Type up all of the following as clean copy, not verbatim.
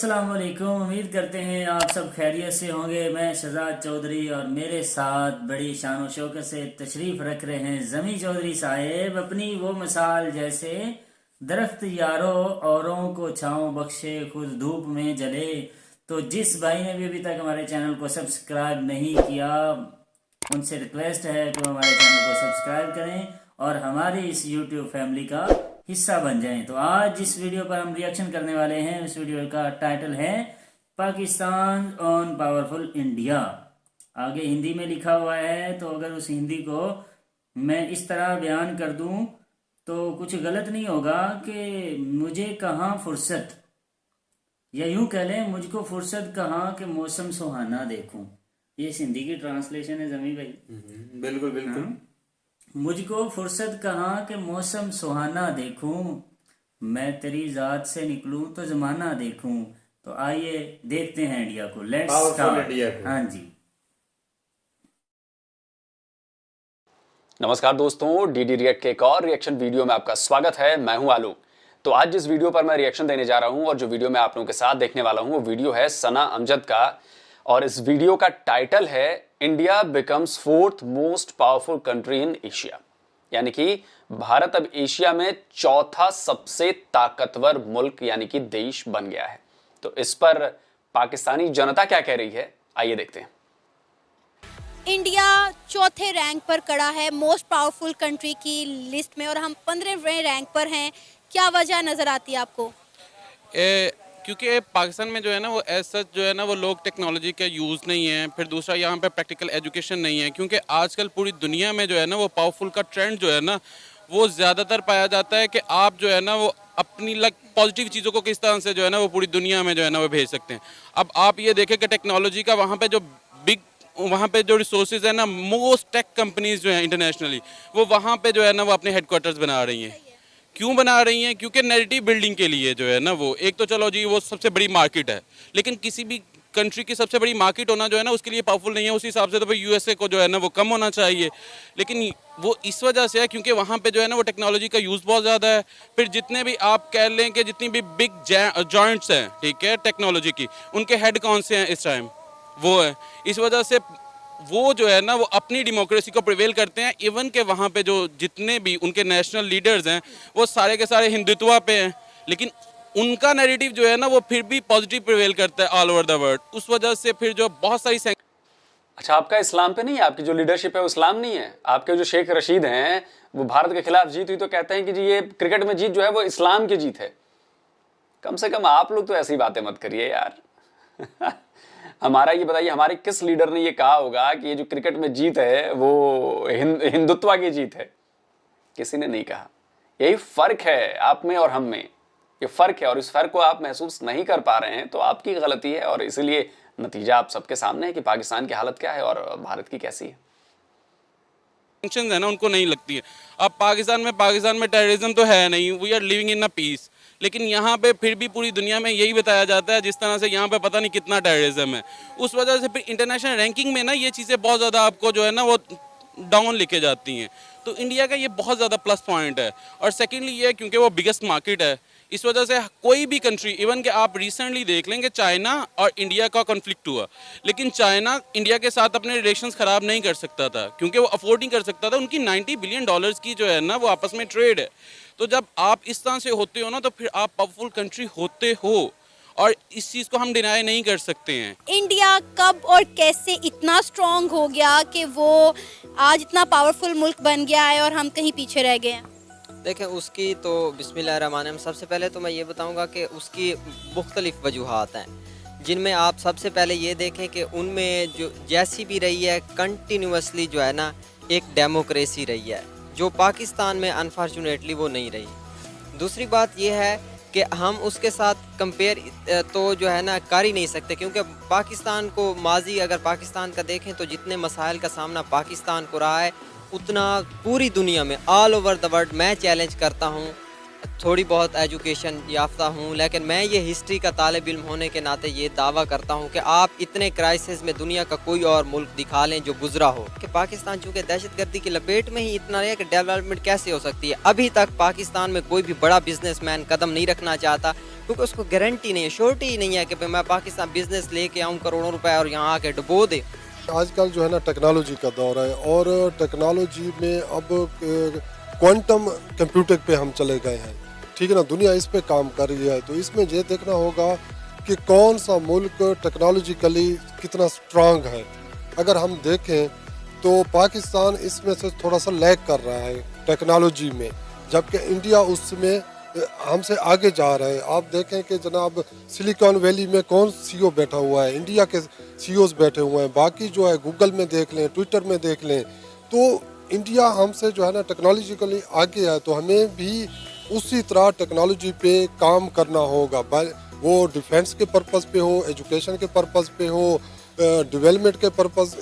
अस्सलाम वालेकुम। उम्मीद करते हैं आप सब खैरियत से होंगे। मैं शहजाद चौधरी और मेरे साथ बड़ी शान व शौकत से तशरीफ़ रख रहे हैं जमी चौधरी साहेब। अपनी वो मिसाल जैसे दरख्त यारो औरों को छाँव बख्शे खुद धूप में जले। तो जिस भाई ने भी अभी तक हमारे चैनल को सब्सक्राइब नहीं किया उनसे रिक्वेस्ट है कि वो हमारे चैनल को सब्सक्राइब करें और हमारी इस यूट्यूब फैमिली का हिस्सा बन जाएं। तो आज जिस वीडियो पर हम रिएक्शन करने वाले हैं उस वीडियो का टाइटल है पाकिस्तान ऑन पावरफुल इंडिया। आगे हिंदी में लिखा हुआ है, तो अगर उस हिंदी को मैं इस तरह बयान कर दूं तो कुछ गलत नहीं होगा कि मुझे कहाँ फुर्सत, या यूं कह लें मुझको फुर्सत कहाँ कि मौसम सुहाना देखूं। ये हिंदी की ट्रांसलेशन है जमी भाई। बिल्कुल बिल्कुल। हाँ? मुझको फुर्सत कहाँ के मौसम सुहाना देखूं, मैं तेरी जात से निकलूं तो जमाना देखूं। तो आइए देखते हैं इंडिया को। Let's start. हाँ जी। नमस्कार दोस्तों, डीडी रिएक्ट के एक और रिएक्शन वीडियो में आपका स्वागत है। मैं हूं आलू। तो आज जिस वीडियो पर मैं रिएक्शन देने जा रहा हूं और जो वीडियो मैं आप लोगों के साथ देखने वाला हूं वो वीडियो है सना अमजद का, और इस वीडियो का टाइटल है India becomes fourth most powerful country in Asia. यानी कि भारत अब एशिया में चौथा सबसे ताकतवर मुल्क यानी कि देश बन गया है। तो इस पर पाकिस्तानी जनता क्या कह रही है, आइए देखते हैं। इंडिया चौथे रैंक पर खड़ा है मोस्ट पावरफुल कंट्री की लिस्ट में और हम 15वें रैंक पर हैं। क्या वजह नजर आती है आपको? क्योंकि पाकिस्तान में जो है ना वो एज सच जो है ना वो लोग टेक्नोलॉजी का यूज़ नहीं है। फिर दूसरा यहाँ पे प्रैक्टिकल एजुकेशन नहीं है, क्योंकि आजकल पूरी दुनिया में जो है ना वो पावरफुल का ट्रेंड जो है ना वो ज़्यादातर पाया जाता है कि आप जो है ना वो अपनी पॉजिटिव चीज़ों को किस तरह से जो है ना वो पूरी दुनिया में जो है ना वो भेज सकते हैं। अब आप ये देखें कि टेक्नोलॉजी का वहाँ पे जो रिसोर्सेज है ना, मोस्ट टेक कंपनीज जो है इंटरनेशनली वो वहाँ पे जो है ना वो अपने हेडक्वार्टर्स बना रही हैं। क्यों बना रही हैं? क्योंकि नैरेटिव बिल्डिंग के लिए जो है ना वो एक तो चलो जी वो सबसे बड़ी मार्केट है, लेकिन किसी भी कंट्री की सबसे बड़ी मार्केट होना जो है ना उसके लिए पावरफुल नहीं है। उस हिसाब से तो भाई यूएसए को जो है ना वो कम होना चाहिए, लेकिन वो इस वजह से है क्योंकि वहाँ पे जो है ना वो टेक्नोलॉजी का यूज़ बहुत ज़्यादा है। फिर जितने भी आप कह लें कि जितनी भी बिग जॉइंट्स हैं, ठीक है, टेक्नोलॉजी की, उनके हेड कौन से हैं इस टाइम? वो है। इस वजह से वो जो है ना वो अपनी डेमोक्रेसी को प्रिवेल करते हैं। इवन के वहाँ पे जो जितने भी उनके नेशनल लीडर्स हैं वो सारे के सारे हिंदुत्व पे हैं, लेकिन उनका नैरेटिव जो है ना वो फिर भी पॉजिटिव प्रिवेल करता है ऑल ओवर द वर्ल्ड। उस वजह से फिर जो बहुत सारी अच्छा, आपका इस्लाम पे नहीं है, आपकी जो लीडरशिप है वो इस्लाम नहीं है। आपके जो शेख रशीद हैं वो भारत के खिलाफ जीत हुई तो कहते हैं कि जी ये क्रिकेट में जीत जो है वो इस्लाम की जीत है। कम से कम आप लोग तो ऐसी बातें मत करिए यार। हमारा ये बताइए, हमारे किस लीडर ने ये कहा होगा कि ये जो क्रिकेट में जीत है वो हिंदुत्व की जीत है? किसी ने नहीं कहा। यही फर्क है आप में और हम में, ये फर्क है, और इस फर्क को आप महसूस नहीं कर पा रहे हैं तो आपकी गलती है, और इसलिए नतीजा आप सबके सामने है कि पाकिस्तान की हालत क्या है और भारत की कैसी है। सैंक्शंस है ना उनको नहीं लगती है। अब पाकिस्तान में टेररिज्म तो है नहीं, we are living in a peace, लेकिन यहाँ पे फिर भी पूरी दुनिया में यही बताया जाता है जिस तरह से यहाँ पे पता नहीं कितना टेररिज्म है। उस वजह से फिर इंटरनेशनल रैंकिंग में ना ये चीज़ें बहुत ज़्यादा आपको जो है ना वो डाउन लेके जाती हैं। तो इंडिया का ये बहुत ज़्यादा प्लस पॉइंट है। और सेकेंडली ये क्योंकि वो बिगेस्ट मार्केट है, इस वजह से कोई भी कंट्री, इवन कि आप रिसेंटली देख लेंगे चाइना और इंडिया का कॉन्फ्लिक्ट हुआ, लेकिन चाइना इंडिया के साथ अपने रिलेशंस ख़राब नहीं कर सकता था क्योंकि वो अफोर्ड नहीं कर सकता था। उनकी $90 बिलियन की जो है ना वो आपस में ट्रेड है। तो जब आप इस तरह से होते हो ना तो फिर आप पावरफुल कंट्री होते हो, और इस चीज़ को हम डिनाई नहीं कर सकते हैं। इंडिया कब और कैसे इतना स्ट्रांग हो गया कि वो आज इतना पावरफुल मुल्क बन गया है और हम कहीं पीछे रह गए हैं? देखें, उसकी तो बिस्मिल्लाहिर्रहमानिर्रहीम, सबसे पहले तो मैं ये बताऊंगा कि उसकी मुख्तलिफ वजूहात हैं, जिनमें आप सबसे पहले ये देखें कि उनमें जो जैसी भी रही है कंटिन्यूसली जो है ना एक डेमोक्रेसी रही है, जो पाकिस्तान में अनफॉर्चुनेटली वो नहीं रही। दूसरी बात ये है कि हम उसके साथ कंपेयर तो जो है ना कर ही नहीं सकते, क्योंकि पाकिस्तान को माजी अगर पाकिस्तान का देखें तो जितने मसाइल का सामना पाकिस्तान को रहा है उतना पूरी दुनिया में ऑल ओवर द वर्ल्ड मैं चैलेंज करता हूँ थोड़ी बहुत एजुकेशन याफ्ता हूँ, लेकिन मैं ये हिस्ट्री का तालिब इल्म होने के नाते ये दावा करता हूँ कि आप इतने क्राइसिस में दुनिया का कोई और मुल्क दिखा लें जो गुजरा हो कि पाकिस्तान चूँकि दहशतगर्दी की लपेट में ही इतना है कि डेवलपमेंट कैसे हो सकती है। अभी तक पाकिस्तान में कोई भी बड़ा बिजनेसमैन कदम नहीं रखना चाहता क्योंकि उसको गारंटी नहीं है, श्योरिटी ही नहीं है कि भाई मैं पाकिस्तान बिजनेस लेके आऊँ करोड़ों रुपए और यहाँ आके डुबो दे। आजकल जो है ना टेक्नोलॉजी का दौर है और टेक्नोलॉजी में अब क्वांटम कंप्यूटर पे हम चले गए हैं, ठीक है ना। दुनिया इस पे काम कर रही है, तो इसमें ये देखना होगा कि कौन सा मुल्क टेक्नोलॉजिकली कितना स्ट्रांग है। अगर हम देखें तो पाकिस्तान इसमें से थोड़ा सा लैग कर रहा है टेक्नोलॉजी में, जबकि इंडिया उसमें हमसे आगे जा रहा है। आप देखें कि जनाब सिलिकॉन वैली में कौन सीईओ बैठा हुआ है, इंडिया के सीईओज बैठे हुए हैं। बाकी जो है गूगल में देख लें, ट्विटर में देख लें, तो इंडिया हमसे जो है ना टेक्नोलॉजिकली आगे है। तो हमें भी उसी तरह टेक्नोलॉजी पे काम करना होगा, वो डिफेंस के पर्पस पे हो, एजुकेशन के पर्पस पे हो, डेवलपमेंट के पर्पस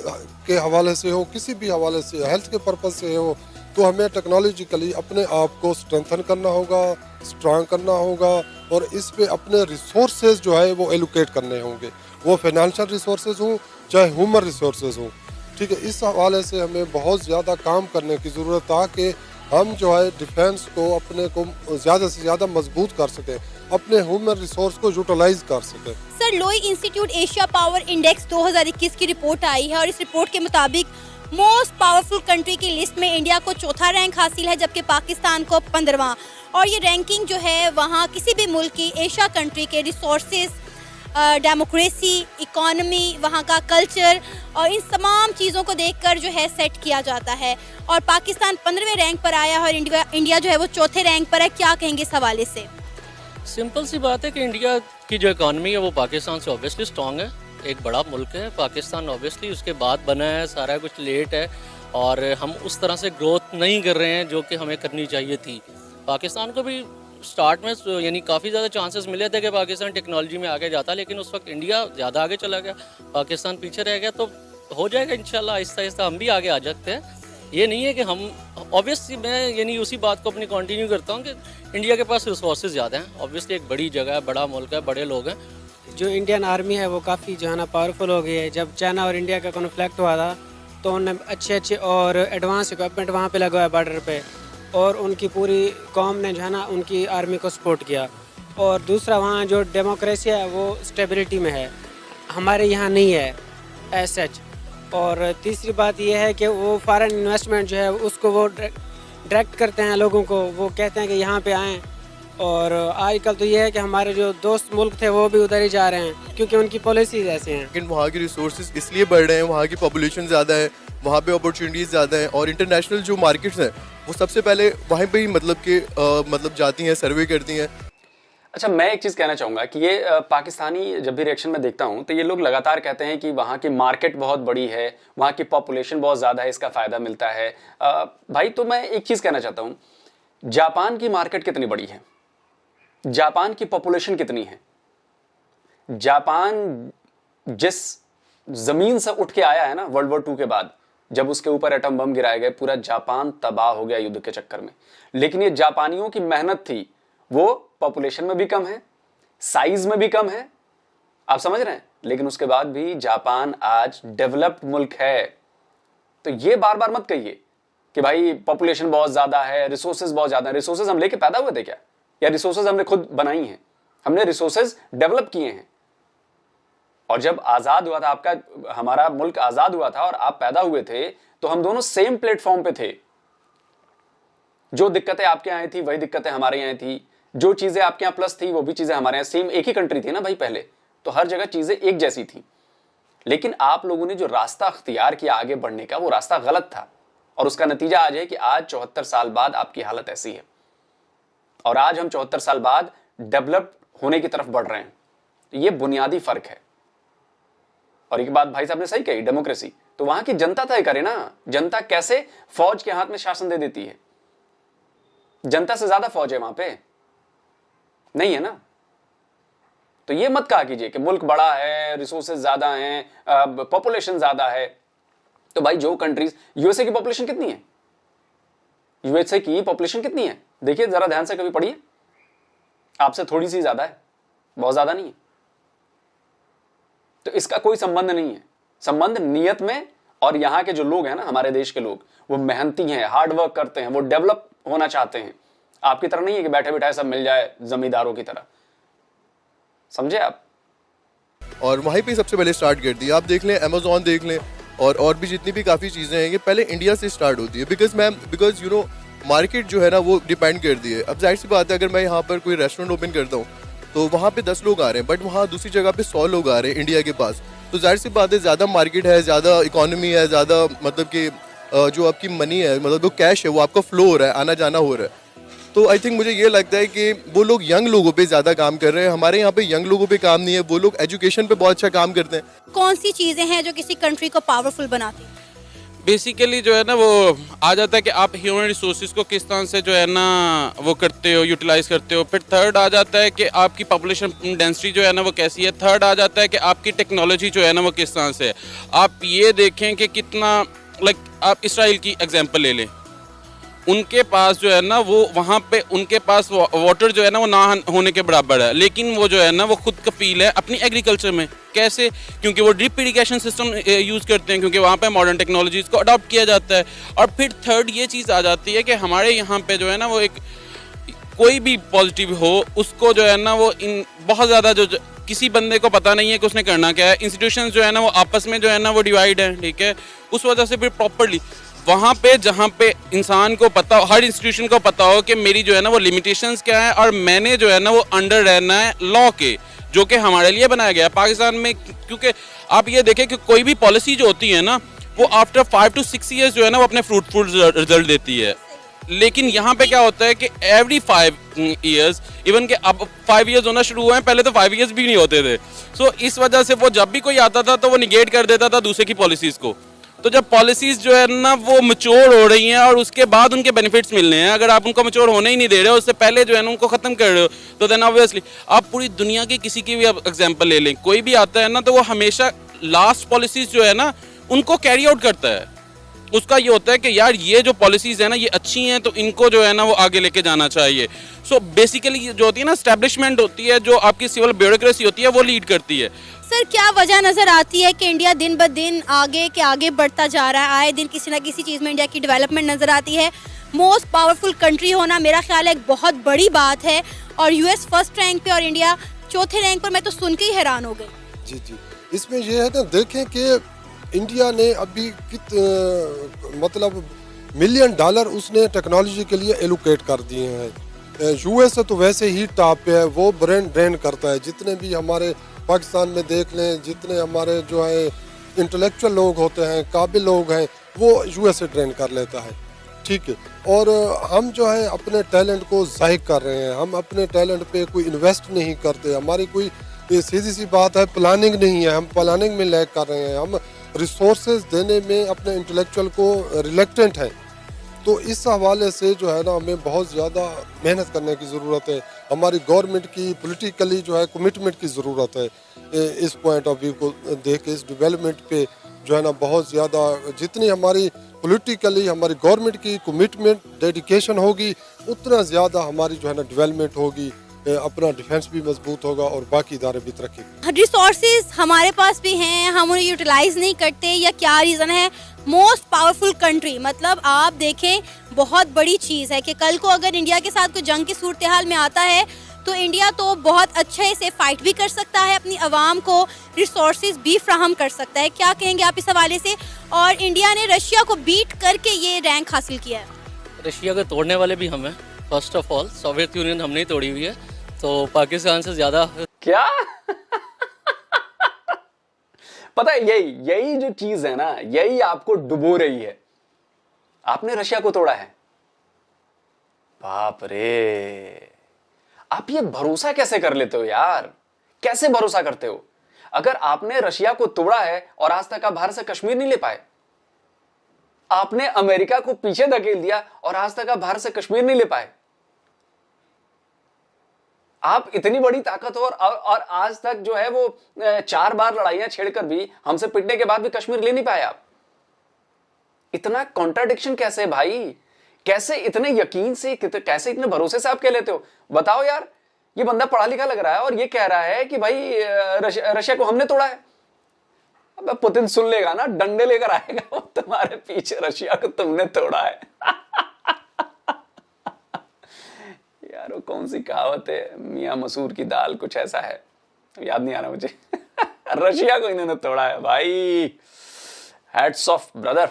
के हवाले से हो, किसी भी हवाले से, हेल्थ के पर्पस से हो। तो हमें टेक्नोलॉजिकली अपने आप को स्ट्रेंथन करना होगा, स्ट्रांग करना होगा और इस पे अपने रिसोर्सेज जो है वो एलोकेट करने होंगे, वो फाइनेंशियल रिसोर्सेज हों चाहे ह्यूमन रिसोर्सेज हों, ठीक है। इस हवाले से हमें बहुत ज़्यादा काम करने की ज़रूरत है ताकि हम जो है डिफेंस को अपने को ज़्यादा से ज़्यादा मजबूत कर सकें, अपने ह्यूमन रिसोर्स को यूटिलाइज कर सकें। सर, लोई इंस्टीट्यूट एशिया पावर इंडेक्स 2021 की रिपोर्ट आई है और इस रिपोर्ट के मुताबिक मोस्ट पावरफुल कंट्री की लिस्ट में इंडिया को चौथा रैंक हासिल है, जबकि पाकिस्तान को 15वां। और ये रैंकिंग जो है वहाँ किसी भी मुल्क की एशिया कंट्री के रिसोर्सेज, डेमोक्रेसी, इकोनॉमी, वहाँ का कल्चर और इन तमाम चीज़ों को देखकर जो है सेट किया जाता है। और पाकिस्तान 15वें रैंक पर आया और इंडिया जो है वो चौथे रैंक पर है। क्या कहेंगे इस हवाले से? सिंपल सी बात है कि इंडिया की जो इकॉनमी है वो पाकिस्तान से ऑब्वियसली स्ट्रॉन्ग है, एक बड़ा मुल्क है पाकिस्तान, ऑब्वियसली उसके बाद बना है, सारा कुछ लेट है और हम उस तरह से ग्रोथ नहीं कर रहे हैं जो कि हमें करनी चाहिए थी। पाकिस्तान को भी स्टार्ट में यानी काफ़ी ज़्यादा चांसेस मिले थे कि पाकिस्तान टेक्नोलॉजी में आगे जाता, लेकिन उस वक्त इंडिया ज़्यादा आगे चला गया, पाकिस्तान पीछे रह गया। तो हो जाएगा इंशाल्लाह, आहिस्ता आहिस्ता हम भी आगे आ जाते हैं। ये नहीं है कि हम ऑब्वियसली, मैं यानी उसी बात को अपनी कंटिन्यू करता हूँ कि इंडिया के पास रिसोर्सेज ज़्यादा हैं, ऑब्वियसली एक बड़ी जगह है, बड़ा मुल्क है, बड़े लोग हैं। जो इंडियन आर्मी है वो काफ़ी जो है ना पावरफुल हो गई है। जब चाइना और इंडिया का कॉन्फ्लिक्ट हुआ था तो उन्होंने अच्छे और एडवांस इक्विपमेंट वहाँ पे लगवाया बॉर्डर पे, और उनकी पूरी कौम ने जो है ना उनकी आर्मी को सपोर्ट किया। और दूसरा, वहाँ जो डेमोक्रेसी है वो स्टेबिलिटी में है, हमारे यहाँ नहीं है एज सच। और तीसरी बात ये है कि वो फॉरेन इन्वेस्टमेंट जो है उसको वो डायरेक्ट करते हैं लोगों को, वो कहते हैं कि यहाँ पे आएँ। और आजकल तो ये है कि हमारे जो दोस्त मुल्क थे वो भी उधर ही जा रहे हैं क्योंकि उनकी पॉलिसीज ऐसे हैं। लेकिन वहाँ की रिसोर्सेज इसलिए बढ़ रहे हैं, वहाँ की पॉपुलेशन ज़्यादा है, वहाँ पे अपॉर्चुनिटीज़ ज़्यादा हैं और इंटरनेशनल जो मार्केट्स हैं वो सबसे पहले वहीं पे ही मतलब जाती हैं, सर्वे करती हैं। अच्छा, मैं एक चीज़ कहना चाहूँगा कि ये पाकिस्तानी जब भी रिएक्शन में देखता हूँ तो ये लोग लगातार कहते हैं कि वहाँ की मार्केट बहुत बड़ी है, वहाँ की पॉपुलेशन बहुत ज़्यादा है, इसका फ़ायदा मिलता है। भाई, तो मैं एक चीज़ कहना चाहता हूँ, जापान की मार्केट कितनी बड़ी है, जापान की पॉपुलेशन कितनी है, जापान जिस ज़मीन से उठ के आया है ना वर्ल्ड वॉर 2 के बाद, जब उसके ऊपर एटम बम गिराए गए, पूरा जापान तबाह हो गया युद्ध के चक्कर में। लेकिन ये जापानियों की मेहनत थी, वो पॉपुलेशन में भी कम है, साइज में भी कम है, आप समझ रहे हैं, लेकिन उसके बाद भी जापान आज डेवलप्ड मुल्क है। तो ये बार बार मत कहिए कि भाई पॉपुलेशन बहुत ज्यादा है, रिसोर्सेज बहुत ज्यादा है। रिसोर्सेज हम लेके पैदा हुए थे क्या, या रिसोर्सेज हमने खुद बनाई हैं? हमने रिसोर्सेज डेवलप किए हैं। और जब आजाद हुआ था आपका, हमारा मुल्क आजाद हुआ था और आप पैदा हुए थे, तो हम दोनों सेम प्लेटफॉर्म पे थे। जो दिक्कतें आपके यहाँ थी वही दिक्कतें हमारे यहाँ थी, जो चीजें आपके यहाँ प्लस थी वो भी चीजें हमारे यहाँ, सेम एक ही कंट्री थी ना भाई पहले, तो हर जगह चीजें एक जैसी थी। लेकिन आप लोगों ने जो रास्ता अख्तियार किया आगे बढ़ने का, वो रास्ता गलत था और उसका नतीजा आज है कि आज 74 साल बाद आपकी हालत ऐसी है और आज हम 74 साल बाद डेवलप होने की तरफ बढ़ रहे हैं। तो ये बुनियादी फर्क है। और एक बात भाई साहब ने सही कही, डेमोक्रेसी तो वहां की जनता तय करे ना। जनता कैसे फौज के हाथ में शासन दे देती है? जनता से ज्यादा फौज है वहां पे, नहीं है ना? तो ये मत कहा कीजिए कि मुल्क बड़ा है, रिसोर्सेज ज्यादा हैं, पॉपुलेशन ज्यादा है। तो भाई जो कंट्रीज, यूएसए की पॉपुलेशन कितनी है? यूएसए की पॉपुलेशन कितनी है? देखिए जरा ध्यान से, कभी पढ़िए, आपसे थोड़ी सी ज्यादा है, बहुत ज्यादा नहीं है। तो इसका कोई संबंध नहीं है, संबंध नियत में। और यहां के जो लोग हैं ना, हमारे देश के लोग, वो मेहनती हैं, हार्ड वर्क करते हैं, वो डेवलप होना चाहते हैं। आपकी तरह नहीं है कि बैठे बैठाए सब मिल जाए जमींदारों की तरह, समझे आप? और वहीं पे सबसे पहले स्टार्ट कर दी। आप देख लें, अमेजोन देख लें, और भी जितनी भी काफ़ी चीज़ें हैं, ये पहले इंडिया से स्टार्ट होती है। बिकॉज यू नो मार्केट जो है ना वो डिपेंड करती है। अब जाहिर सी बात है, अगर मैं यहाँ पर कोई रेस्टोरेंट ओपन करता हूँ तो वहाँ पे 10 लोग आ रहे हैं, बट वहाँ दूसरी जगह पे 100 लोग आ रहे हैं इंडिया के पास। तो जाहिर सी बात है, ज़्यादा मार्केट है, ज़्यादा इकोनॉमी है, ज़्यादा मतलब कि जो आपकी मनी है, मतलब जो कैश है, वो आपका फ्लो हो रहा है, आना जाना हो रहा है। तो आई थिंक मुझे ये लगता है कि वो लोग यंग लोगों पे ज़्यादा काम कर रहे हैं। हमारे यहाँ पे यंग लोगों पे काम नहीं है, वो लोग एजुकेशन पे बहुत अच्छा काम करते हैं। कौन सी चीजें हैं जो किसी कंट्री को पावरफुल बनाती हैं? बेसिकली जो है ना वो आ जाता है कि आप ह्यूमन रिसोर्सेज को किस तरह से जो है ना वो करते हो, यूटिलाइज करते हो। फिर थर्ड आ जाता है कि आपकी पॉपुलेशन डेंसिटी जो है ना वो कैसी है। थर्ड आ जाता है कि आपकी टेक्नोलॉजी जो है ना वो किस तरह से है। आप ये देखें कि कितना आप इसराइल की एग्जांपल ले लें, उनके पास जो है ना वो वहाँ पे उनके पास वाटर जो है ना वो ना होने के बराबर है, लेकिन वो जो है ना वो खुद कफील है अपनी एग्रीकल्चर में। कैसे? क्योंकि वो ड्रिप इरिगेशन सिस्टम यूज़ करते हैं, क्योंकि वहाँ पे मॉडर्न टेक्नोलॉजीज़ को अडॉप्ट किया जाता है। और फिर थर्ड ये चीज़ आ जाती है कि हमारे यहाँ पे जो है ना वो एक कोई भी पॉजिटिव हो उसको जो है ना वो इन बहुत ज़्यादा जो किसी बंदे को पता नहीं है कि उसने करना क्या है। इंस्टीट्यूशंस जो है ना वो आपस में जो है ना वो डिवाइड है, ठीक है। उस वजह से फिर प्रॉपरली वहाँ पे जहाँ पे इंसान को पता हो, हर इंस्टीट्यूशन को पता हो कि मेरी जो है ना वो लिमिटेशंस क्या है और मैंने जो है ना वो अंडर रहना है लॉ के, जो कि हमारे लिए बनाया गया है पाकिस्तान में। क्योंकि आप ये देखें कि कोई भी पॉलिसी जो होती है ना वो आफ्टर 5 to 6 ईयर्स जो है ना वो अपने फ्रूटफुल रिजल्ट देती है। लेकिन यहाँ पे क्या होता है कि एवरी 5 ईयर्स, इवन कि अब 5 ईयर्स होना शुरू हुए हैं, पहले तो 5 ईयर्स भी नहीं होते थे। सो इस वजह से वो जब भी कोई आता था तो वो निगेट कर देता था दूसरे की पॉलिसीज़ को। तो जब पॉलिसीज़ जो है ना वो मैच्योर हो रही हैं और उसके बाद उनके बेनिफिट्स मिलने हैं, अगर आप उनको मैच्योर होने ही नहीं दे रहे हो, उससे पहले जो है ना उनको ख़त्म कर रहे हो, तो देन ऑब्वियसली आप पूरी दुनिया की किसी की भी आप एग्जांपल ले लें, कोई भी आता है ना तो वो हमेशा लास्ट पॉलिसीज़ जो है ना उनको कैरी आउट करता है। उसका ये होता है कि यार ये जो पॉलिसीज़ है ना ये अच्छी हैं तो इनको जो है ना वो आगे लेके जाना चाहिए। सो बेसिकली जो होती है ना एस्टैब्लिशमेंट होती है, जो आपकी सिविल ब्यूरोक्रेसी होती है वो लीड करती है। सर, क्या वजह नजर आती है कि इंडिया दिन ब दिन आगे के आगे बढ़ता जा रहा है? आए दिन किसी ना किसी चीज़ में इंडिया की डेवलपमेंट नजर आती है। मोस्ट पावरफुल कंट्री होना मेरा ख्याल है एक बहुत बड़ी बात है, और यूएस फर्स्ट रैंक पे और इंडिया चौथे रैंक पर। मैं तो सुन के ही हैरान हो गई। जी जी, इसमें यह है ना, देखें कि इंडिया ने अभी मतलब $1 मिलियन उसने टेक्नोलॉजी के लिए एलोकेट कर दिए हैं। यूएस तो वैसे ही टॉप पे है, वो ब्रेन ड्रेन करता है। जितने भी हमारे पाकिस्तान में देख लें, जितने हमारे जो है इंटेलेक्चुअल लोग होते हैं, काबिल लोग हैं, वो यूएस से ड्रेन कर लेता है, ठीक है। और हम जो है अपने टैलेंट को ज़ाहिर कर रहे हैं, हम अपने टैलेंट पे कोई इन्वेस्ट नहीं करते। हमारी कोई सीधी सी बात है, प्लानिंग नहीं है, हम प्लानिंग में लैग कर रहे हैं, हम रिसोर्सेज देने में अपने इंटेलेक्चुअल को रिलेक्टेंट है। तो इस हवाले से जो है ना हमें बहुत ज़्यादा मेहनत करने की ज़रूरत है। हमारी गवर्नमेंट की पॉलिटिकली जो है कमिटमेंट की ज़रूरत है। इस पॉइंट ऑफ व्यू को देख के इस डेवलपमेंट पे जो है ना बहुत ज़्यादा, जितनी हमारी पॉलिटिकली हमारी गवर्नमेंट की कमिटमेंट डेडिकेशन होगी, उतना ज़्यादा हमारी जो है ना डेवलपमेंट होगी, अपना डिफेंस भी मजबूत होगा और बाकी इदारे भी तरक्की। रिसोर्सेज हमारे पास भी हैं, हम उन्हें यूटिलाइज नहीं करते, या क्या रीज़न है? मोस्ट पावरफुल कंट्री, मतलब आप देखें बहुत बड़ी चीज़ है कि कल को अगर इंडिया के साथ कोई जंग की सूरत हाल में आता है तो इंडिया तो बहुत अच्छे से फाइट भी कर सकता है, अपनी आवाम को रिसोर्सेज भी फ्राहम कर सकता है। क्या कहेंगे आप इस हवाले से? और इंडिया ने रशिया को बीट करके ये रैंक हासिल किया है। रशिया को तोड़ने वाले भी हम हैं। First of all Soviet union हमने ही तोड़ी हुई है, तो पाकिस्तान से ज़्यादा क्या पता है, यही जो चीज है ना, यही आपको डुबो रही है। आपने रशिया को तोड़ा है, बाप रे, आप ये भरोसा कैसे कर लेते हो यार? कैसे भरोसा करते हो? अगर आपने रशिया को तोड़ा है और आज तक आप भारत से कश्मीर नहीं ले पाए, आपने अमेरिका को पीछे धकेल दिया और आज तक आप भारत से कश्मीर नहीं ले पाए, आप इतनी बड़ी ताकत हो और आज तक जो है वो 4 बार लड़ाइयां छेड़कर भी हमसे पिटने के बाद भी कश्मीर ले नहीं पाए आप। इतना कॉन्ट्राडिक्शन कैसे भाई? कैसे इतने यकीन से, कैसे इतने भरोसे से आप कह लेते हो? बताओ यार, ये बंदा पढ़ा लिखा लग रहा है और ये कह रहा है कि भाई रशिया को हमने तोड़ा है। अब पुतिन सुन लेगा ना, डंडे लेकर आएगा वो तुम्हारे पीछे, रशिया को तुमने तोड़ा है। यार वो कौन सी कहावत है, मियां मसूर की दाल, कुछ ऐसा है, याद नहीं आ रहा मुझे। रशिया को इन्होंने तोड़ा है भाई, हैट्स ऑफ ब्रदर।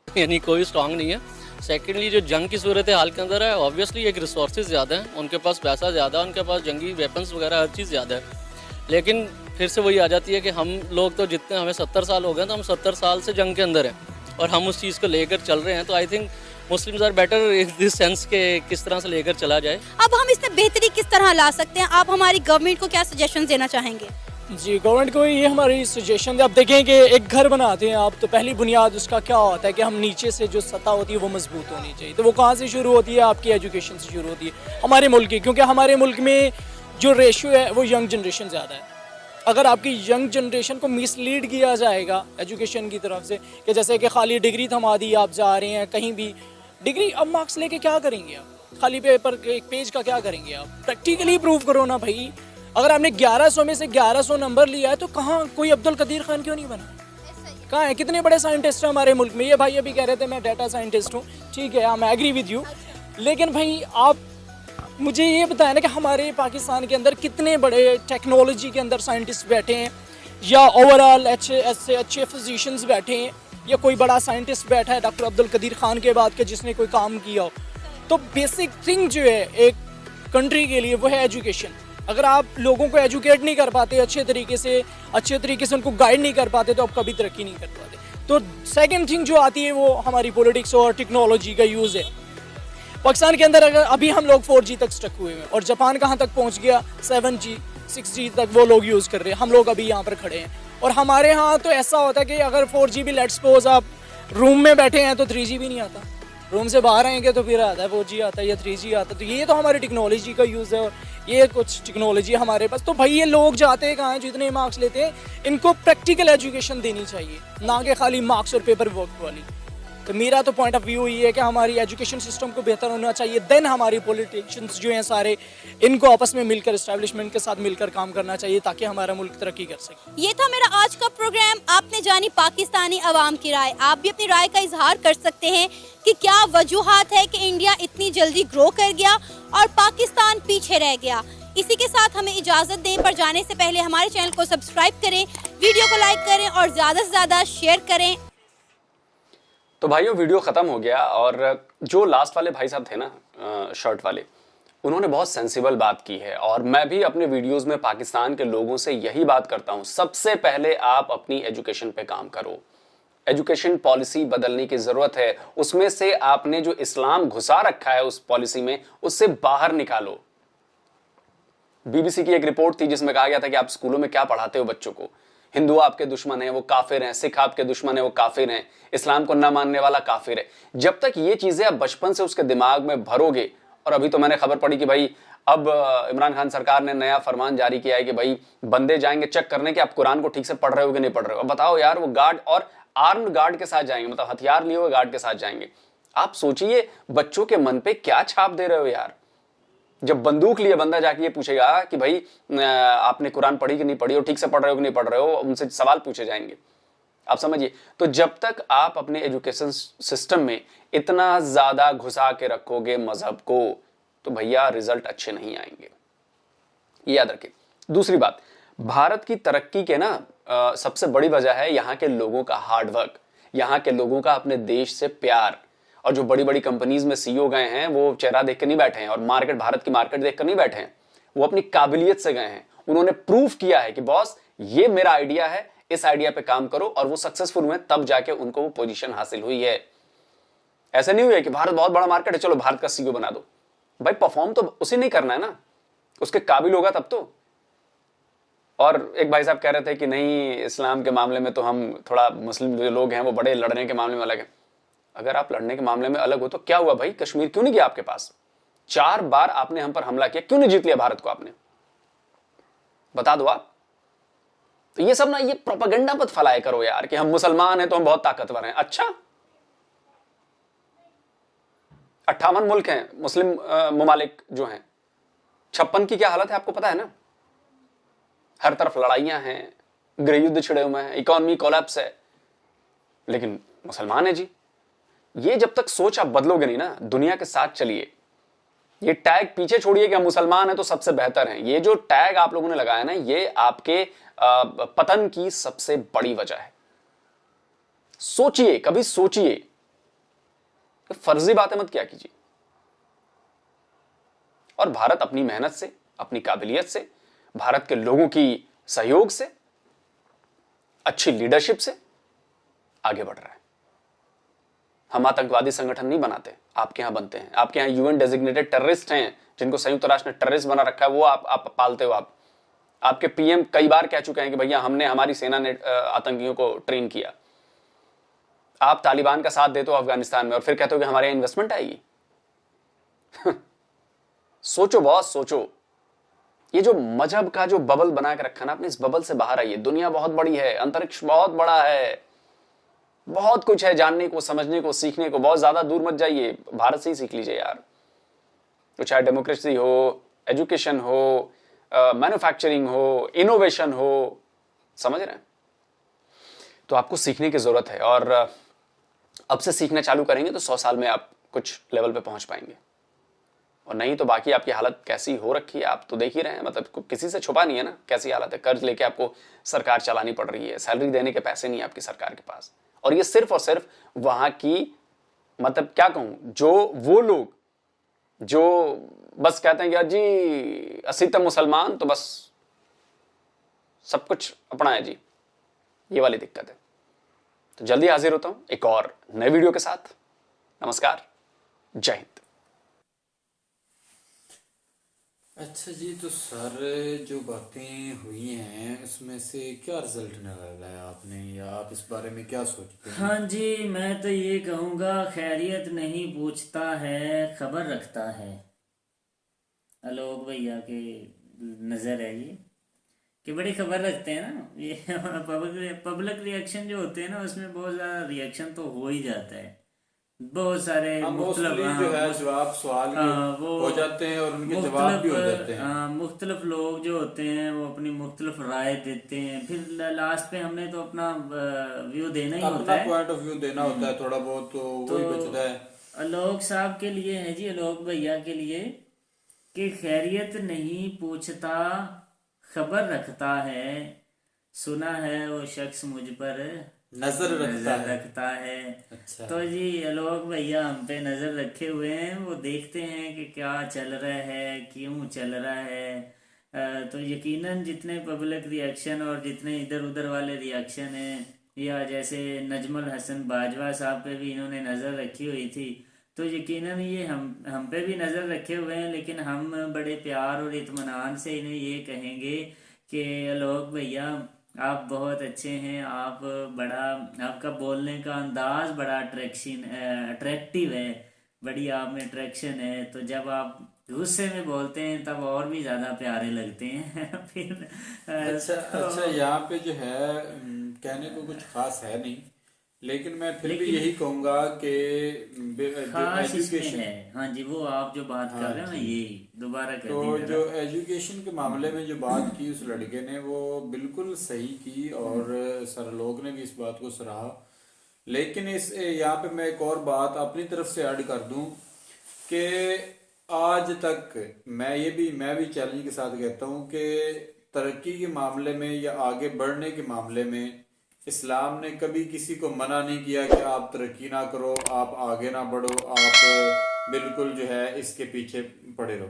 यानी कोई स्ट्रांग नहीं है। सेकेंडली जो जंग की सूरत हाल के अंदर है, ऑब्वियसली एक रिसोर्सेज ज़्यादा हैं, उनके पास पैसा ज़्यादा है, उनके पास जंगी वेपन्स वगैरह हर चीज़ ज़्यादा है। लेकिन फिर से वही आ जाती है कि हम लोग तो जितने, हमें 70 साल हो गए, तो हम 70 साल से जंग के अंदर हैं और हम उस चीज़ को लेकर चल रहे हैं। तो I think Muslims are better in this sense के किस तरह से लेकर चला जाए। अब हम इसमें बेहतरी किस तरह ला सकते हैं? आप हमारी गवर्नमेंट को क्या सजेशन देना चाहेंगे? जी, गवर्नमेंट को ये हमारी सजेशन है। अब देखें कि एक घर बनाते हैं आप, तो पहली बुनियाद उसका क्या होता है कि हम नीचे से जो सतह होती है वो मजबूत होनी चाहिए। तो वो कहाँ से शुरू होती है? आपकी एजुकेशन से शुरू होती है, हमारे मुल्क की। क्योंकि हमारे मुल्क में जो रेशियो है वो यंग जनरेशन ज़्यादा है। अगर आपकी यंग जनरेशन को मिसलीड किया जाएगा एजुकेशन की तरफ से, कि जैसे कि खाली डिग्री थमा दी, आप जा रहे हैं कहीं भी, डिग्री, अब मार्क्स लेके क्या करेंगे आप? खाली पेपर, एक पेज का क्या करेंगे आप? प्रैक्टिकली प्रूव करो ना भाई। अगर आपने 1100 में से 1100 नंबर लिया है तो कहाँ कोई अब्दुल कदीर खान क्यों नहीं बना? कहाँ है? कितने बड़े साइंटिस्ट हैं हमारे मुल्क में। ये भाई अभी कह रहे थे मैं डाटा साइंटिस्ट हूँ, ठीक है, मैं एग्री विद यू, लेकिन भाई आप मुझे ये बताएं ना कि हमारे पाकिस्तान के अंदर कितने बड़े टेक्नोलॉजी के अंदर साइंटिस्ट बैठे हैं, या ओवरऑल अच्छे फिजिशियंस बैठे हैं, या कोई बड़ा साइंटिस्ट बैठा है डॉक्टर अब्दुल कदीर खान के बाद के जिसने कोई काम किया हो। तो बेसिक थिंग जो है एक कंट्री के लिए वो है एजुकेशन। अगर आप लोगों को एजुकेट नहीं कर पाते अच्छे तरीके से उनको गाइड नहीं कर पाते, तो आप कभी तरक्की नहीं कर पाते। तो सेकंड थिंग जो आती है वो हमारी पॉलिटिक्स और टेक्नोलॉजी का यूज़ है। पाकिस्तान के अंदर अगर अभी हम लोग 4G तक स्टक हुए हैं, और जापान कहाँ तक पहुँच गया, 7G 6G तक वो लोग यूज़ कर रहे हैं, हम लोग अभी यहाँ पर खड़े हैं। और हमारे यहाँ तो ऐसा होता है कि अगर 4G भी, लेट्स सपोज आप रूम में बैठे हैं तो 3G भी नहीं आता, रूम से बाहर आएंगे तो फिर आता है 4G आता है या 3G आता है। तो ये तो हमारी टेक्नोलॉजी का यूज़ है, और ये कुछ टेक्नोलॉजी हमारे पास। तो भाई ये लोग जाते हैं कहाँ हैं, जितने मार्क्स लेते हैं, इनको प्रैक्टिकल एजुकेशन देनी चाहिए, ना कि खाली मार्क्स और पेपर वर्क वाली। तो मेरा तो पॉइंट ऑफ व्यू ये है कि हमारी एजुकेशन सिस्टम को बेहतर होना चाहिए, देन हमारी पॉलिटिशियंस जो हैं सारे, इनको आपस में मिलकर, एस्टैब्लिशमेंट के साथ मिलकर काम करना चाहिए, ताकि हमारा मुल्क तरक्की कर सके। ये था मेरा आज का प्रोग्राम। आपने जानी पाकिस्तानी अवाम की राय। आप भी अपनी राय का इजहार कर सकते हैं कि क्या वजूहात है कि इंडिया इतनी जल्दी ग्रो कर गया और पाकिस्तान पीछे रह गया। इसी के साथ हमें इजाज़त दें, पर जाने से पहले हमारे चैनल को सब्सक्राइब करें, वीडियो को लाइक करें और ज़्यादा से ज़्यादा शेयर करें। तो भाइयों, वीडियो ख़त्म हो गया, और जो लास्ट वाले भाई साहब थे ना, शर्ट वाले, उन्होंने बहुत सेंसिबल बात की है। और मैं भी अपने वीडियोस में पाकिस्तान के लोगों से यही बात करता हूं, सबसे पहले आप अपनी एजुकेशन पे काम करो। एजुकेशन पॉलिसी बदलने की ज़रूरत है। उसमें से आपने जो इस्लाम घुसा रखा है उस पॉलिसी में, उससे बाहर निकालो। बीबीसी की एक रिपोर्ट थी जिसमें कहा गया था कि आप स्कूलों में क्या पढ़ाते हो बच्चों को। हिंदू आपके दुश्मन है, वो काफिर हैं, सिख आपके दुश्मन है, वो काफिर हैं, इस्लाम को न मानने वाला काफिर है। जब तक ये चीजें आप बचपन से उसके दिमाग में भरोगे, और अभी तो मैंने खबर पढ़ी कि भाई अब इमरान खान सरकार ने नया फरमान जारी किया है कि भाई बंदे जाएंगे चेक करने कि आप कुरान को ठीक से पढ़ रहे हो कि नहीं पढ़ रहे हो। अब बताओ यार, वो गार्ड, और आर्म्ड गार्ड के साथ जाएंगे, मतलब हथियार लिए हुए गार्ड के साथ जाएंगे। आप सोचिए बच्चों के मन पे क्या छाप दे रहे हो यार। जब बंदूक लिए बंदा जाके ये पूछेगा कि भाई आपने कुरान पढ़ी कि नहीं पढ़ी, और ठीक से पढ़ रहे हो कि नहीं पढ़ रहे हो, उनसे सवाल पूछे जाएंगे। आप समझिए। तो जब तक आप अपने एजुकेशन सिस्टम में इतना ज्यादा घुसा के रखोगे मजहब को, तो भैया रिजल्ट अच्छे नहीं आएंगे, ये याद रखें। दूसरी बात, भारत की तरक्की के ना सबसे बड़ी वजह है यहाँ के लोगों का हार्डवर्क, यहाँ के लोगों का अपने देश से प्यार। और जो बड़ी बड़ी कंपनीज में सीईओ गए हैं, वो चेहरा देख कर नहीं बैठे हैं, और मार्केट, भारत की मार्केट देख कर नहीं बैठे हैं, वो अपनी काबिलियत से गए हैं। उन्होंने प्रूफ किया है कि बॉस ये मेरा आइडिया है, इस आइडिया पे काम करो, और वो सक्सेसफुल हुए, तब जाके उनको वो पोजीशन हासिल हुई है। ऐसे नहीं हुआ कि भारत बहुत बड़ा मार्केट है, चलो भारत का सीईओ बना दो। भाई परफॉर्म तो उसे नहीं करना है ना, उसके काबिल होगा तब तो। और एक भाई साहब कह रहे थे कि नहीं, इस्लाम के मामले में तो हम थोड़ा, मुस्लिम जो लोग हैं वो बड़े लड़ने के मामले में अलग है। अगर आप लड़ने के मामले में अलग हो तो क्या हुआ भाई, कश्मीर क्यों नहीं गया आपके पास? 4 बार आपने हम पर हमला किया, क्यों नहीं जीत लिया भारत को आपने? बता दो आप। तो ये सब ना, ये प्रोपेगेंडा मत फैलाया करो यार कि हम मुसलमान हैं तो हम बहुत ताकतवर हैं। अच्छा, 58 मुल्क हैं मुस्लिम ममालिक जो हैं, 56 की क्या हालत है आपको पता है ना? हर तरफ लड़ाइयां हैं, गृह युद्ध छिड़े हुए हैं, इकोनॉमी कोलैप्स है, लेकिन मुसलमान है जी। ये जब तक सोच आप बदलोगे नहीं ना, दुनिया के साथ चलिए, ये टैग पीछे छोड़िए कि हम मुसलमान हैं तो सबसे बेहतर हैं, ये जो टैग आप लोगों ने लगाया ना, ये आपके पतन की सबसे बड़ी वजह है। सोचिए, कभी सोचिए, फर्जी बातें मत किया कीजिए। और भारत अपनी मेहनत से, अपनी काबिलियत से, भारत के लोगों की सहयोग से, अच्छी लीडरशिप से आगे बढ़ रहा है। हम आतंकवादी संगठन नहीं बनाते, आपके यहां बनते हैं। आपके यहां यूएन डेजिग्नेटेड टेररिस्ट हैं, जिनको संयुक्त राष्ट्र ने टेररिस्ट बना रखा है, वो आप पालते हो। आपके पीएम कई बार कह चुके हैं कि भैया हमारी सेना ने आतंकियों को ट्रेन किया। आप तालिबान का साथ देते हो अफगानिस्तान में और फिर कहते हो कि हमारे यहां इन्वेस्टमेंट आएगी। सोचो बॉस, सोचो। ये जो मजहब का जो बबल बना के रखा ना आपने, इस बबल से बाहर आइए। दुनिया बहुत बड़ी है, अंतरिक्ष बहुत बड़ा है, बहुत कुछ है जानने को, समझने को, सीखने को। बहुत ज्यादा दूर मत जाइए, भारत से ही सीख लीजिए यार। तो चाहे डेमोक्रेसी हो, एजुकेशन हो, मैन्युफैक्चरिंग हो, इनोवेशन हो, समझ रहे हैं? तो आपको सीखने की जरूरत है, और अब से सीखना चालू करेंगे तो 100 साल में आप कुछ लेवल पे पहुंच पाएंगे। और नहीं तो बाकी आपकी हालत कैसी हो रखी है आप तो देख ही रहे हैं। मतलब किसी से छुपा नहीं है ना कैसी हालत है। कर्ज लेके आपको सरकार चलानी पड़ रही है, सैलरी देने के पैसे नहीं है आपकी सरकार के पास। और ये सिर्फ और सिर्फ वहां की, मतलब क्या कहूं, जो वो लोग जो बस कहते हैं कि यार जी 80 मुसलमान तो बस सब कुछ अपना है जी, ये वाली दिक्कत है। तो जल्दी हाजिर होता हूं एक और नए वीडियो के साथ। नमस्कार, जय हिंद। अच्छा जी, तो सर जो बातें हुई हैं उसमें से क्या रिजल्ट निकाला है आपने, या आप इस बारे में क्या सोचते हैं? हाँ जी, मैं तो ये कहूँगा, खैरियत नहीं पूछता है, खबर रखता है। आलोक भैया के नज़र है ये कि बड़ी खबर रखते हैं ना ये। पब्लिक रिएक्शन जो होते हैं ना, उसमें बहुत ज़्यादा रिएक्शन तो हो ही जाता है। बहुत सारे मुख्तलिफ जो है जवाब सवाल वो हो जाते हैं और उनके जवाब भी हो जाते हैं। मुख्तलिफ लोग जो होते हैं वो अपनी मुख्तलिफ राय देते हैं, फिर लास्ट पे हमने तो अपना व्यू देना ही होता है, अपना पॉइंट ऑफ व्यू देना होता है थोड़ा बहुत, तो वही बचता है। आलोक साहब के लिए है जी, आलोक भैया के लिए, कि खैरियत नहीं पूछता खबर रखता है, सुना है वो शख्स मुझ पर नजर रखता है। अच्छा। तो जी आलोक भैया हम पे नजर रखे हुए हैं, वो देखते हैं कि क्या चल रहा है, क्यों चल रहा है। तो यकीनन जितने पब्लिक रिएक्शन और जितने इधर उधर वाले रिएक्शन हैं, या जैसे नजमुल हसन बाजवा साहब पे भी इन्होंने नज़र रखी हुई थी, तो यकीनन ये हम पे भी नज़र रखे हुए हैं। लेकिन हम बड़े प्यार और इत्मीनान से इन्हें ये कहेंगे कि आलोक भैया आप बहुत अच्छे हैं, आप बड़ा, आपका बोलने का अंदाज बड़ा अट्रैक्टिव है, बड़ी आप में अट्रैक्शन है। तो जब आप गुस्से में बोलते हैं तब और भी ज़्यादा प्यारे लगते हैं। फिर अच्छा, यहाँ पे जो है कहने को कुछ खास है नहीं, लेकिन मैं फिर भी यही कहूँगा कि एजुकेशन है। हाँ जी, वो आप जो बात कर रहे हो ना, यही दोबारा कर तो जो एजुकेशन के मामले में जो बात की उस लड़के ने, वो बिल्कुल सही की और सर लोग ने भी इस बात को सराहा। लेकिन इस यहाँ पे मैं एक और बात अपनी तरफ से ऐड कर दूं कि आज तक मैं भी चैलेंज के साथ कहता हूँ कि तरक्की के मामले में या आगे बढ़ने के मामले में इस्लाम ने कभी किसी को मना नहीं किया कि आप तरक्की ना करो, आप आगे ना बढ़ो, आप बिल्कुल जो है इसके पीछे पड़े रहो।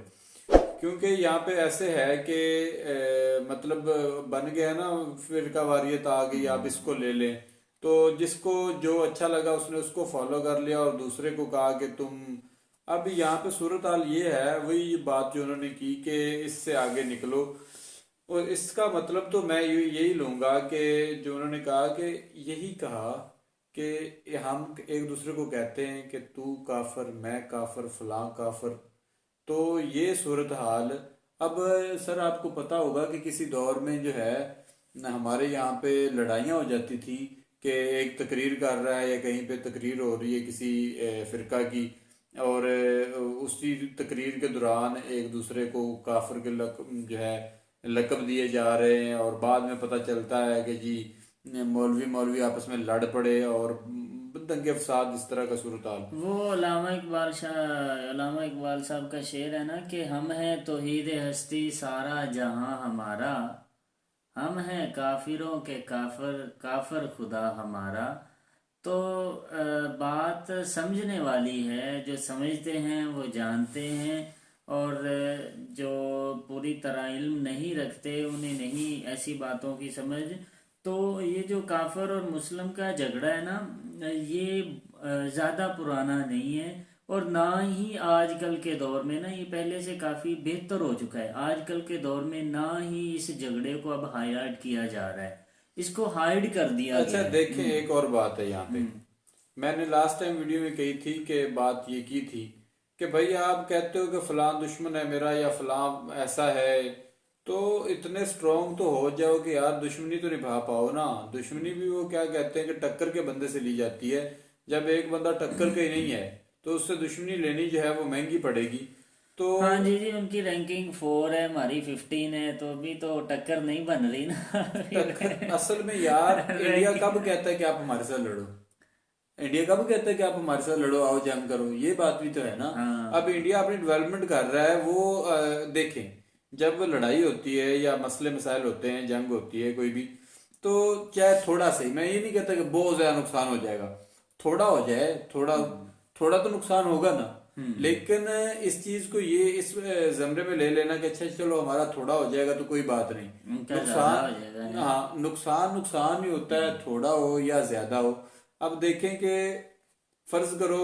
क्योंकि यहाँ पे ऐसे है कि मतलब बन गया ना, फिरका वारियत आ गई, आप इसको ले लें, तो जिसको जो अच्छा लगा उसने उसको फॉलो कर लिया और दूसरे को कहा कि तुम। अब यहाँ पे सूरत हाल ये है, वही बात जो उन्होंने की कि इससे आगे निकलो। और इसका मतलब तो मैं यही लूंगा कि जो उन्होंने कहा कि यही कहा कि हम एक दूसरे को कहते हैं कि तू काफर, मैं काफर, फलां काफर। तो ये सूरत हाल, अब सर आपको पता होगा कि किसी दौर में जो है हमारे यहाँ पे लड़ाइयाँ हो जाती थी कि एक तकरीर कर रहा है या कहीं पे तकरीर हो रही है किसी फिरका की, और उसी तकरीर के दौरान एक दूसरे को काफिर के जो है लक़ब दिए जा रहे हैं, और बाद में पता चलता है कि जी मौलवी आपस में लड़ पड़े और दंगे फसाद, इस तरह का सूरत हाल। वो अल्लामा इकबाल साहब का शेर है ना कि हम हैं तौहीद हस्ती सारा जहां हमारा, हम हैं काफिरों के काफिर खुदा हमारा। तो बात समझने वाली है, जो समझते हैं वो जानते हैं, और जो पूरी तरह इल्म नहीं रखते उन्हें नहीं ऐसी बातों की समझ। तो ये जो काफिर और मुस्लिम का झगड़ा है ना, ये ज़्यादा पुराना नहीं है, और ना ही आजकल के दौर में ना, ये पहले से काफ़ी बेहतर हो चुका है। आजकल के दौर में ना ही इस झगड़े को अब हाईलाइट किया जा रहा है, इसको हाइड कर दिया अच्छा गया है। देखें, एक और बात है यहाँ पे, मैंने लास्ट टाइम वीडियो में कही थी कि बात ये की थी कि भाई आप कहते हो कि फलां दुश्मन है मेरा या फलां ऐसा है, तो इतने स्ट्रोंग तो हो जाओ कि यार दुश्मनी तो निभा पाओ ना। दुश्मनी भी वो क्या कहते हैं कि टक्कर के बंदे से ली जाती है। जब एक बंदा टक्कर का ही नहीं है तो उससे दुश्मनी लेनी जो है वो महंगी पड़ेगी। तो हाँ जी, उनकी रैंकिंग 4 है, हमारी 15 है, तो अभी तो टक्कर नहीं बन रही ना। असल में यार इंडिया कब कहता है कि आप हमारे साथ लड़ो? इंडिया कब कहता है कि आप हमारे साथ लड़ो, आओ जंग करो? ये बात भी तो है ना। अब इंडिया अपनी डेवलपमेंट कर रहा है, वो देखें, जब लड़ाई होती है या मसले मसाइल होते हैं, जंग होती है कोई भी, तो चाहे थोड़ा सही, मैं ये नहीं कहता कि बहुत ज्यादा नुकसान हो जाएगा, थोड़ा हो जाए, थोड़ा तो नुकसान होगा ना। लेकिन इस चीज को ये इस जमरे में ले लेना कि अच्छा चलो हमारा थोड़ा हो जाएगा तो कोई बात नहीं, नुकसान, हाँ नुकसान ही होता है, थोड़ा हो या ज्यादा हो। अब देखें कि फर्ज करो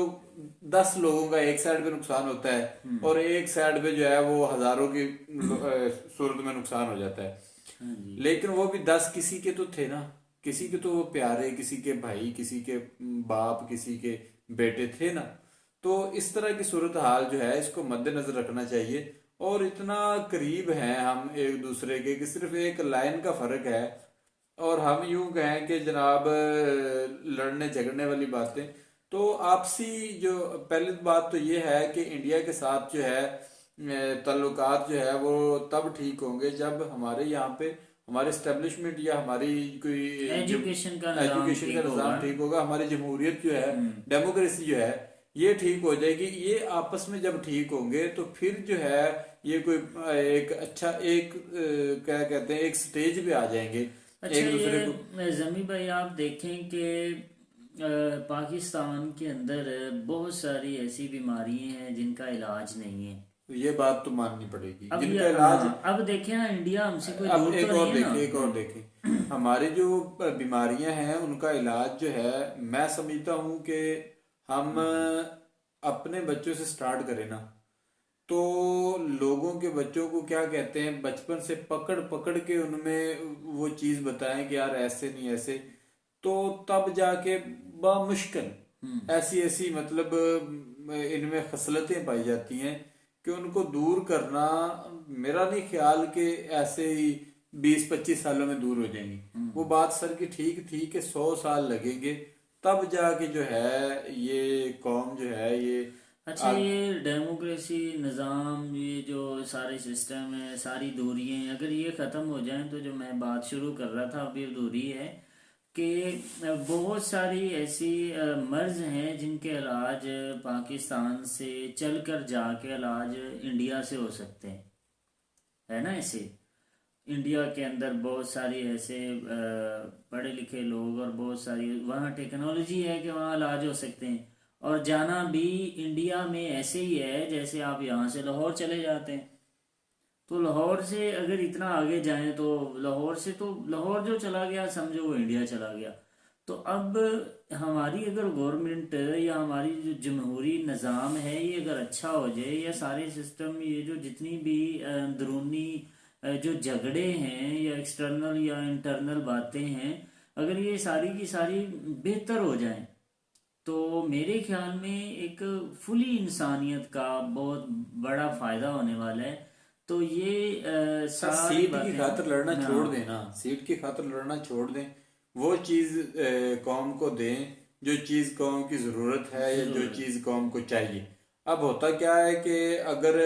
10 लोगों का एक साइड पे नुकसान होता है और एक साइड पे जो है वो हजारों की सूरत में नुकसान हो जाता है। लेकिन वो भी 10 किसी के तो थे ना, किसी के तो वो प्यारे, किसी के भाई, किसी के बाप, किसी के बेटे थे ना। तो इस तरह की सूरत हाल जो है इसको मद्देनजर रखना चाहिए। और इतना करीब हैं हम एक दूसरे के कि सिर्फ एक लाइन का फर्क है, और हम यूं कहें कि जनाब लड़ने झगड़ने वाली बातें तो आपसी जो पहली बात तो ये है कि इंडिया के साथ जो है ताल्लुकात जो है वो तब ठीक होंगे जब हमारे यहाँ पे हमारे स्टैब्लिशमेंट या हमारी कोई एजुकेशन का निज़ाम ठीक होगा, हमारी जमहूरियत जो है, डेमोक्रेसी जो है ये ठीक हो जाएगी। ये आपस में जब ठीक होंगे तो फिर जो है ये कोई एक अच्छा एक क्या कहते हैं एक स्टेज पे आ जाएंगे। अच्छा, एक दूसरे को जमी भाई आप देखें कि पाकिस्तान के अंदर बहुत सारी ऐसी बीमारियां हैं जिनका इलाज नहीं है, तो ये बात तो माननी पड़ेगी। अब जिनका इलाज अब देखें ना, इंडिया हमसे कोई अब दूर एक तो और नहीं है ना। देखें, एक और देखें, हमारी जो बीमारियां हैं उनका इलाज जो है मैं समझता हूँ कि हम अपने बच्चों से स्टार्ट करें ना, तो लोगों के बच्चों को क्या कहते हैं बचपन से पकड़ पकड़ के उनमें वो चीज बताएं कि यार ऐसे नहीं ऐसे, तो तब जाके बामुश्किल ऐसी मतलब इनमें खसलतें पाई जाती हैं कि उनको दूर करना मेरा नहीं ख्याल कि ऐसे ही 20-25 सालों में दूर हो जाएंगी। वो बात सर की ठीक थी कि 100 साल लगेंगे तब जाके जो है ये कौम जो है ये अच्छा ये डेमोक्रेसी निज़ाम, ये जो सारे सिस्टम है, सारी दूरियां, अगर ये ख़त्म हो जाएं तो जो मैं बात शुरू कर रहा था अभी अधूरी है कि बहुत सारी ऐसी मर्ज हैं जिनके इलाज पाकिस्तान से चलकर जाके इलाज इंडिया से हो सकते हैं, है ना। ऐसे इंडिया के अंदर बहुत सारी ऐसे पढ़े लिखे लोग और बहुत सारी वहाँ टेक्नोलॉजी है कि वहाँ इलाज हो सकते हैं। और जाना भी इंडिया में ऐसे ही है जैसे आप यहाँ से लाहौर चले जाते हैं, तो लाहौर से अगर इतना आगे जाएं तो लाहौर से तो लाहौर जो चला गया समझो वो इंडिया चला गया। तो अब हमारी अगर गवर्नमेंट या हमारी जो जमहूरी निज़ाम है ये अगर अच्छा हो जाए, या सारे सिस्टम ये जो जितनी भी अंदरूनी जो झगड़े हैं या एक्सटर्नल या इंटरनल बातें हैं, अगर ये सारी की सारी बेहतर हो जाएं तो मेरे ख्याल में एक फुली इंसानियत का बहुत बड़ा फायदा होने वाला है। तो ये सीट की खातिर लड़ना छोड़ दें ना, सीट की खातिर लड़ना छोड़ दें, वो चीज कौम को दें जो चीज कौम की जरूरत है या जो चीज कौम को चाहिए। अब होता क्या है कि अगर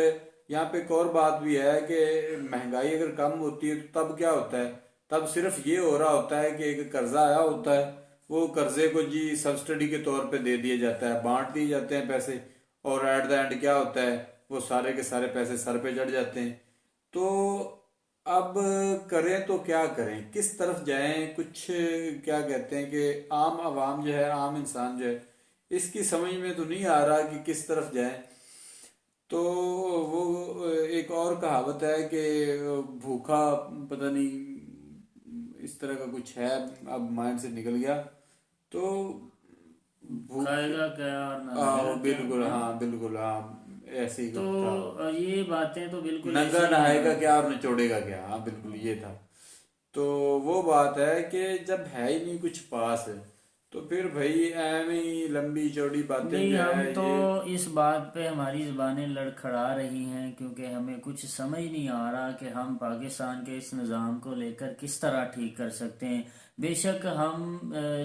यहाँ पे एक और बात भी है कि महंगाई अगर कम होती है तो तब क्या होता है, तब सिर्फ ये हो रहा होता है कि एक कर्जा आया होता है, वो कर्जे को जी सब्सिडी के तौर पे दे दिया जाता है, बांट दिए जाते हैं पैसे, और एट द एंड क्या होता है, वो सारे के सारे पैसे सर पे चढ़ जाते हैं। तो अब करें तो क्या करें, किस तरफ जाएं, कुछ क्या कहते हैं कि आम आवाम जो है, आम इंसान जो है, इसकी समझ में तो नहीं आ रहा कि किस तरफ जाएं। तो वो एक और कहावत है कि भूखा, पता नहीं इस तरह का कुछ है, अब माइंड से निकल गया। तो खाएगा क्या और नहाएगा बिल्कुल, क्या? हाँ बिल्कुल, हाँ ऐसे ही था। तो ये बातें तो बिल्कुल ऐसी नंगा ही नहाएगा हैं। क्या और निचोड़ेगा क्या, हाँ बिल्कुल ये था। तो वो बात है कि जब है ही नहीं कुछ पास, तो फिर भाई ऐਵੇਂ ही लंबी चौड़ी बातें नहीं, जो हम है तो ये। इस बात पे हमारी ज़बानें लड़खड़ा रही हैं क्योंकि हमें कुछ समझ नहीं आ रहा कि हम पाकिस्तान के इस निज़ाम को लेकर किस तरह ठीक कर सकते हैं। बेशक हम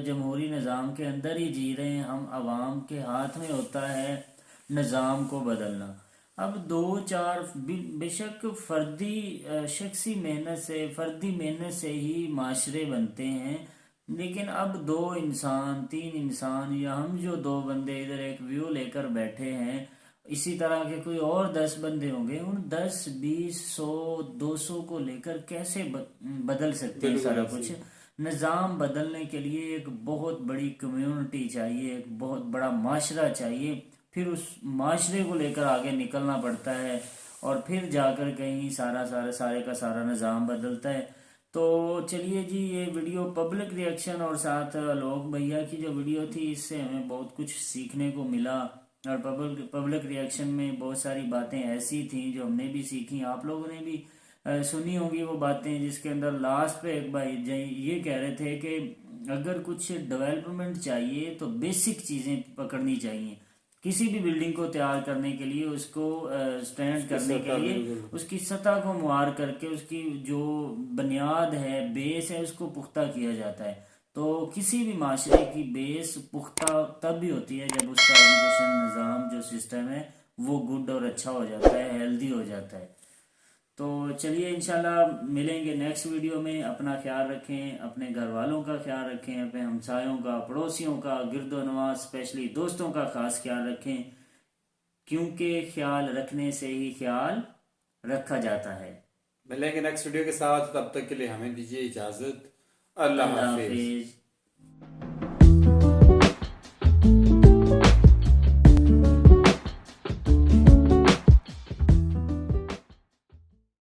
जमहूरी निज़ाम के अंदर ही जी रहे हैं, हम आवाम के हाथ में होता है निज़ाम को बदलना। अब दो चार बेशक फर्दी शख्सी मेहनत से, फर्दी मेहनत से ही माशरे बनते हैं, लेकिन अब दो इंसान, तीन इंसान, या हम जो दो बंदे इधर एक व्यू लेकर बैठे हैं, इसी तरह के कोई और 10 बंदे होंगे, उन 10, 20, 100, 200 को लेकर कैसे बदल सकते हैं सारा कुछ। निज़ाम बदलने के लिए एक बहुत बड़ी कम्युनिटी चाहिए, एक बहुत बड़ा माशरा चाहिए, फिर उस माशरे को लेकर आगे निकलना पड़ता है, और फिर जाकर कहीं सारे का सारा निज़ाम बदलता है। तो चलिए जी, ये वीडियो पब्लिक रिएक्शन और साथ आलोक भैया की जो वीडियो थी, इससे हमें बहुत कुछ सीखने को मिला, और पब्लिक रिएक्शन में बहुत सारी बातें ऐसी थी जो हमने भी सीखी, आप लोगों ने भी सुनी होंगी वो बातें, जिसके अंदर लास्ट पे एक भाई ये कह रहे थे कि अगर कुछ डेवलपमेंट चाहिए तो बेसिक चीज़ें पकड़नी चाहिए। किसी भी बिल्डिंग को तैयार करने के लिए, उसको स्टैंड करने के लिए, उसकी सतह को मुआर करके उसकी जो बुनियाद है, बेस है, उसको पुख्ता किया जाता है। तो किसी भी माशरे की बेस पुख्ता तब भी होती है जब उसका एजुकेशन निज़ाम जो सिस्टम है वो गुड और अच्छा हो जाता है, हेल्दी हो जाता है। तो चलिए इंशाल्लाह मिलेंगे नेक्स्ट वीडियो में। अपना ख्याल रखें, अपने घर वालों का ख्याल रखें, अपने हमसायों का, पड़ोसियों का, गिरदो नवाज स्पेशली दोस्तों का खास ख्याल रखें, क्योंकि ख्याल रखने से ही ख्याल रखा जाता है। मिलेंगे नेक्स्ट वीडियो के साथ, तब तक के लिए हमें दीजिए इजाजत। अल्लाह हाफिज। हाफिज।